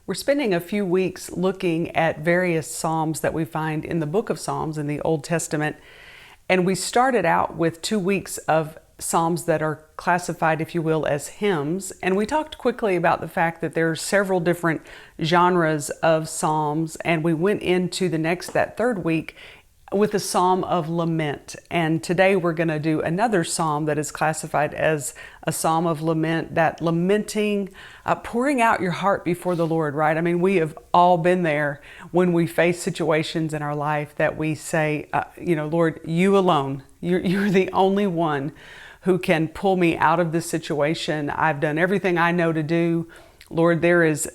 We're spending a few weeks looking at various Psalms that we find in the book of Psalms in the Old Testament. And we started out with 2 weeks of Psalms that are classified, if you will, as hymns. And we talked quickly about the fact that there are several different genres of Psalms. And we went into that third week, with a psalm of lament. And today we're going to do another psalm that is classified as a psalm of lament, that lamenting, pouring out your heart before the Lord, right? I mean, we have all been there when we face situations in our life that we say, Lord, you alone, you're the only one who can pull me out of this situation. I've done everything I know to do. Lord,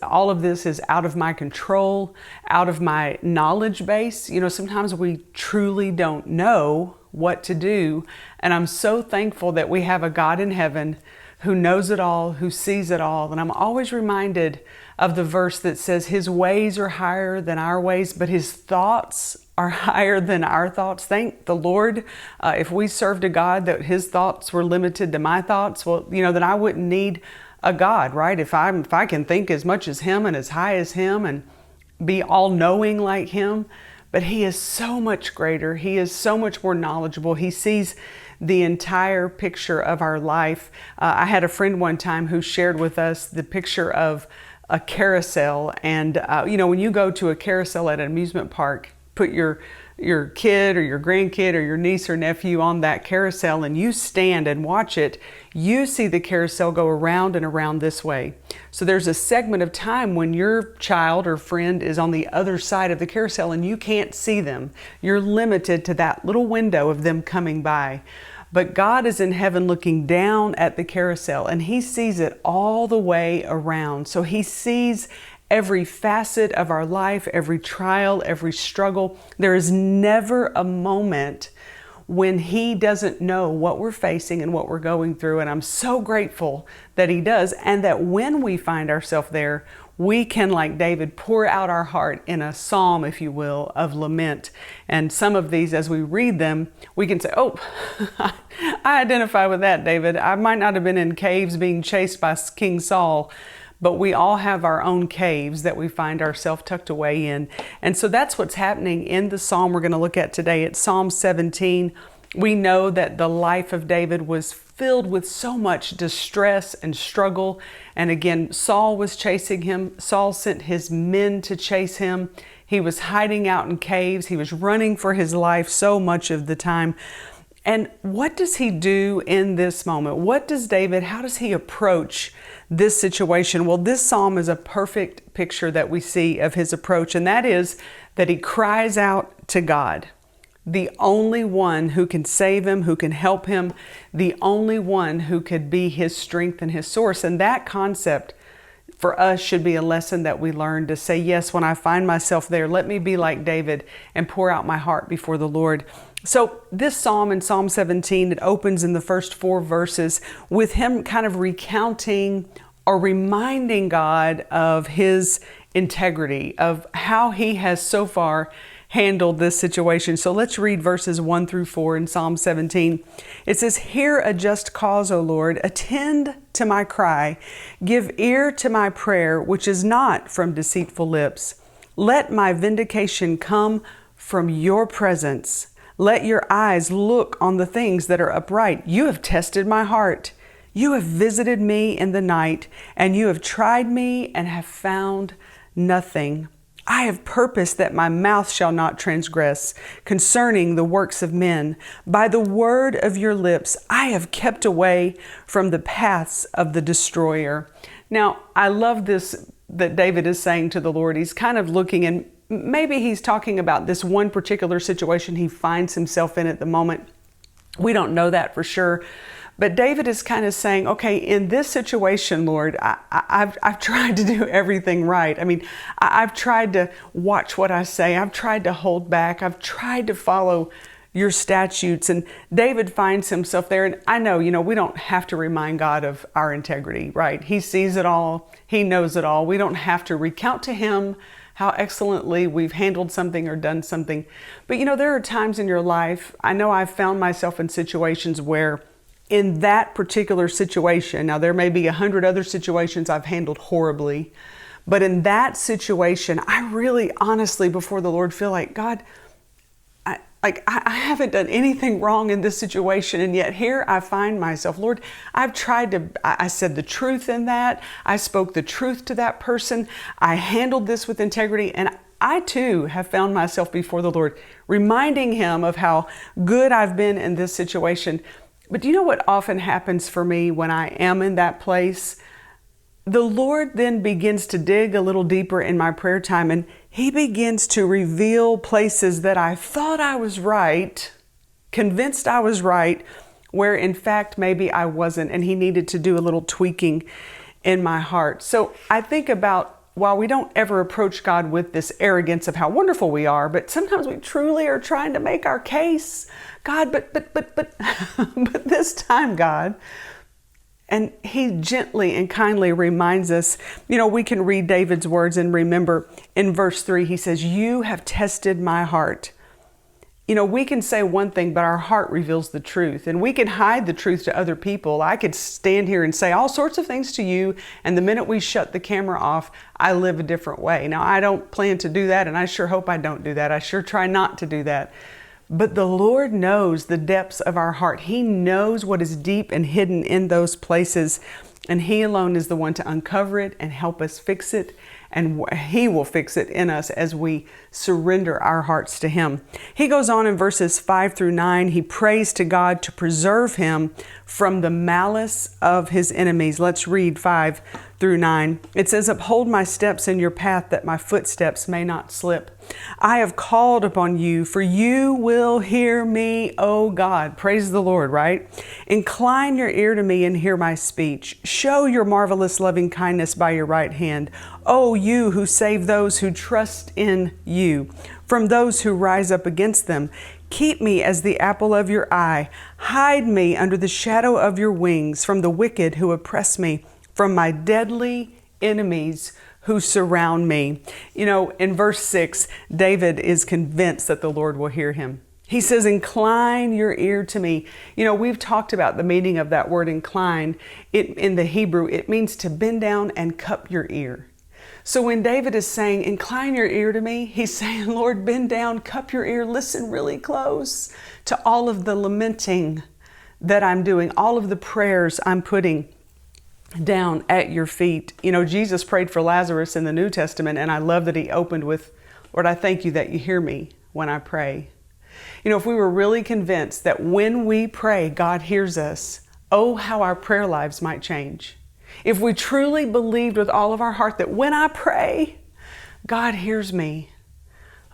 all of this is out of my control, out of my knowledge base. Sometimes we truly don't know what to do. And I'm so thankful that we have a God in heaven who knows it all, who sees it all. And I'm always reminded of the verse that says, His ways are higher than our ways, but His thoughts are higher than our thoughts. Thank the Lord. If we served a God that His thoughts were limited to my thoughts, well, then I wouldn't need a God, right? If I can think as much as Him and as high as Him and be all knowing like Him, but He is so much greater. He is so much more knowledgeable. He sees the entire picture of our life. I had a friend one time who shared with us the picture of a carousel. And, when you go to a carousel at an amusement park, put your kid or your grandkid or your niece or nephew on that carousel and you stand and watch it, you see the carousel go around and around this way. So there's a segment of time when your child or friend is on the other side of the carousel and you can't see them. You're limited to that little window of them coming by. But God is in heaven looking down at the carousel and He sees it all the way around. So He sees every facet of our life, every trial, every struggle. There is never a moment when He doesn't know what we're facing and what we're going through. And I'm so grateful that He does. And that when we find ourselves there, we can, like David, pour out our heart in a psalm, if you will, of lament. And some of these, as we read them, we can say, oh, I identify with that, David. I might not have been in caves being chased by King Saul, but we all have our own caves that we find ourselves tucked away in. And so that's what's happening in the psalm we're going to look at today. It's Psalm 17. We know that the life of David was filled with so much distress and struggle. And again, Saul was chasing him. Saul sent his men to chase him. He was hiding out in caves. He was running for his life so much of the time. And what does he do in this moment? How does he approach this situation? Well, this psalm is a perfect picture that we see of his approach, and that is that he cries out to God, the only one who can save him, who can help him, the only one who could be his strength and his source. And that concept for us should be a lesson that we learn to say, yes, when I find myself there, let me be like David and pour out my heart before the Lord. So this psalm in Psalm 17, it opens in the first 4 verses with him kind of recounting or reminding God of His integrity, of how He has so far handled this situation. So let's read verses 1 through 4 in Psalm 17. It says, Hear a just cause, O Lord, attend to my cry, give ear to my prayer, which is not from deceitful lips. Let my vindication come from your presence. Let your eyes look on the things that are upright. You have tested my heart. You have visited me in the night, and you have tried me and have found nothing. I have purposed that my mouth shall not transgress concerning the works of men. By the word of your lips, I have kept away from the paths of the destroyer. Now, I love this that David is saying to the Lord. He's kind of looking, and maybe he's talking about this one particular situation he finds himself in at the moment. We don't know that for sure. But David is kind of saying, okay, in this situation, Lord, I've tried to do everything right. I mean, I've tried to watch what I say. I've tried to hold back. I've tried to follow your statutes. And David finds himself there. And I know, we don't have to remind God of our integrity, right? He sees it all. He knows it all. We don't have to recount to Him how excellently we've handled something or done something. But there are times in your life, I know I've found myself in situations where in that particular situation, now there may be 100 other situations I've handled horribly, But in that situation, I really honestly before the Lord feel like, God, I haven't done anything wrong in this situation. And yet here I find myself, Lord, I've tried to, I said the truth in that. I spoke the truth to that person. I handled this with integrity. And I too have found myself before the Lord, reminding him of how good I've been in this situation. But do you know what often happens for me when I am in that place? The Lord then begins to dig a little deeper in my prayer time, and he begins to reveal places that I thought I was right, convinced I was right, where in fact maybe I wasn't, and he needed to do a little tweaking in my heart. So I think about, while we don't ever approach God with this arrogance of how wonderful we are, but sometimes we truly are trying to make our case. God, but this time, God. And he gently and kindly reminds us, we can read David's words and remember in verse 3, he says, you have tested my heart. We can say one thing, but our heart reveals the truth. And we can hide the truth to other people. I could stand here and say all sorts of things to you, and the minute we shut the camera off, I live a different way. Now, I don't plan to do that, and I sure hope I don't do that. I sure try not to do that. But the Lord knows the depths of our heart. He knows what is deep and hidden in those places. And he alone is the one to uncover it and help us fix it. And he will fix it in us as we surrender our hearts to him. He goes on in verses 5-9. He prays to God to preserve him from the malice of his enemies. Let's read 5-9. It says, uphold my steps in your path that my footsteps may not slip. I have called upon you, for you will hear me, O God. Praise the Lord, right? Incline your ear to me and hear my speech. Show your marvelous loving kindness by your right hand. O you who save those who trust in you, from those who rise up against them. Keep me as the apple of your eye. Hide me under the shadow of your wings from the wicked who oppress me, from my deadly enemies who surround me. In verse 6, David is convinced that the Lord will hear him. He says, incline your ear to me. We've talked about the meaning of that word incline. In the Hebrew, it means to bend down and cup your ear. So when David is saying, incline your ear to me, he's saying, Lord, bend down, cup your ear, listen really close to all of the lamenting that I'm doing, all of the prayers I'm putting down at your feet. Jesus prayed for Lazarus in the New Testament, and I love that he opened with, Lord, I thank you that you hear me when I pray. If we were really convinced that when we pray, God hears us, oh, how our prayer lives might change. If we truly believed with all of our heart that when I pray, God hears me,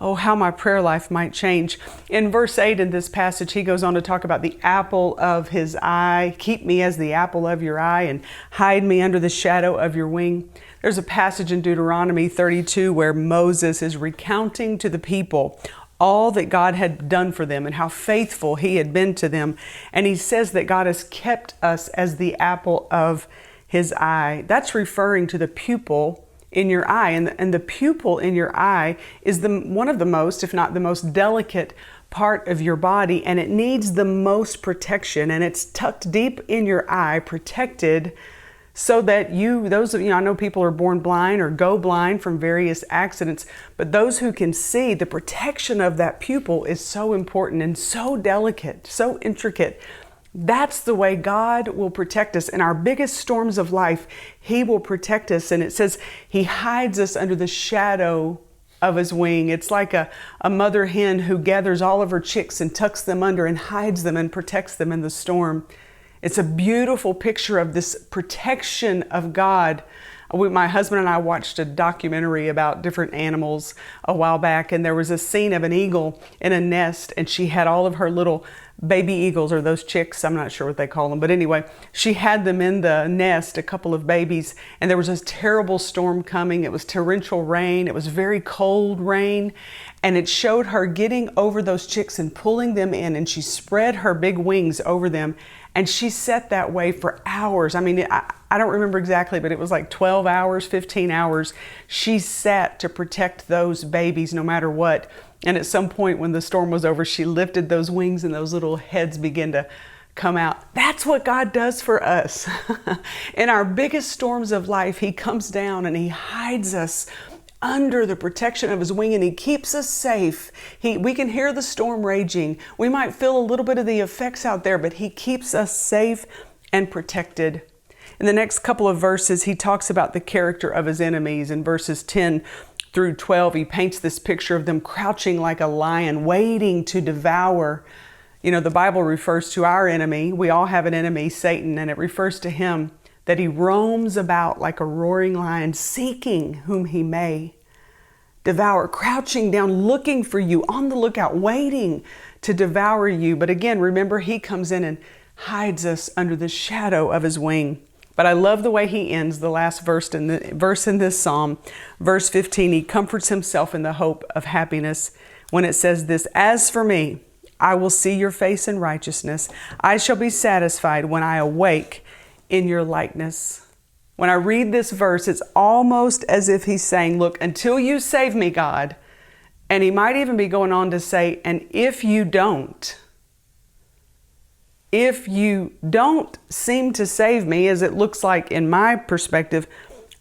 oh, how my prayer life might change. In verse 8 in this passage, he goes on to talk about the apple of his eye. Keep me as the apple of your eye and hide me under the shadow of your wing. There's a passage in Deuteronomy 32 where Moses is recounting to the people all that God had done for them and how faithful he had been to them. And he says that God has kept us as the apple of his eye. That's referring to the pupil in your eye. And the pupil in your eye is one of the most, if not the most delicate part of your body, and it needs the most protection. And it's tucked deep in your eye, protected, so that those of you, I know people are born blind or go blind from various accidents, but those who can see, the protection of that pupil is so important and so delicate, so intricate. That's the way God will protect us. In our biggest storms of life, he will protect us. And it says he hides us under the shadow of his wing. It's like a mother hen who gathers all of her chicks and tucks them under and hides them and protects them in the storm. It's a beautiful picture of this protection of God. My husband and I watched a documentary about different animals a while back, and there was a scene of an eagle in a nest, and she had all of her little baby eagles, or those chicks, I'm not sure what they call them, but anyway, she had them in the nest, a couple of babies, and there was this terrible storm coming. It was torrential rain. It was very cold rain, and it showed her getting over those chicks and pulling them in, and she spread her big wings over them, and she sat that way for hours. I mean, I don't remember exactly, but it was like 12 hours, 15 hours. She sat to protect those babies no matter what. And at some point when the storm was over, she lifted those wings and those little heads began to come out. That's what God does for us. In our biggest storms of life, He comes down and He hides us under the protection of His wing, and He keeps us safe. We can hear the storm raging. We might feel a little bit of the effects out there, but He keeps us safe and protected. In the next couple of verses, He talks about the character of His enemies. In verses 10 through 12, He paints this picture of them crouching like a lion, waiting to devour. You know, the Bible refers to our enemy. We all have an enemy, Satan, and it refers to him that he roams about like a roaring lion, seeking whom he may devour, crouching down, looking for you, on the lookout, waiting to devour you. But again, remember, He comes in and hides us under the shadow of His wing. But I love the way He ends the last verse in this psalm. Verse 15, He comforts Himself in the hope of happiness when it says this, "As for me, I will see your face in righteousness. I shall be satisfied when I awake in your likeness." When I read this verse, it's almost as if He's saying, look, until you save me, God, and He might even be going on to say, and if you don't seem to save me, as it looks like in my perspective,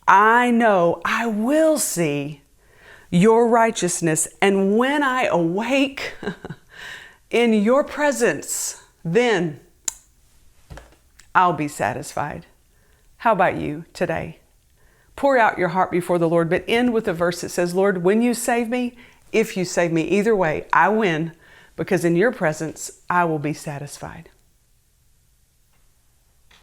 I know I will see your righteousness. And when I awake in your presence, then I'll be satisfied. How about you today? Pour out your heart before the Lord, but end with a verse that says, Lord, when you save me, if you save me, either way, I win, because in your presence, I will be satisfied.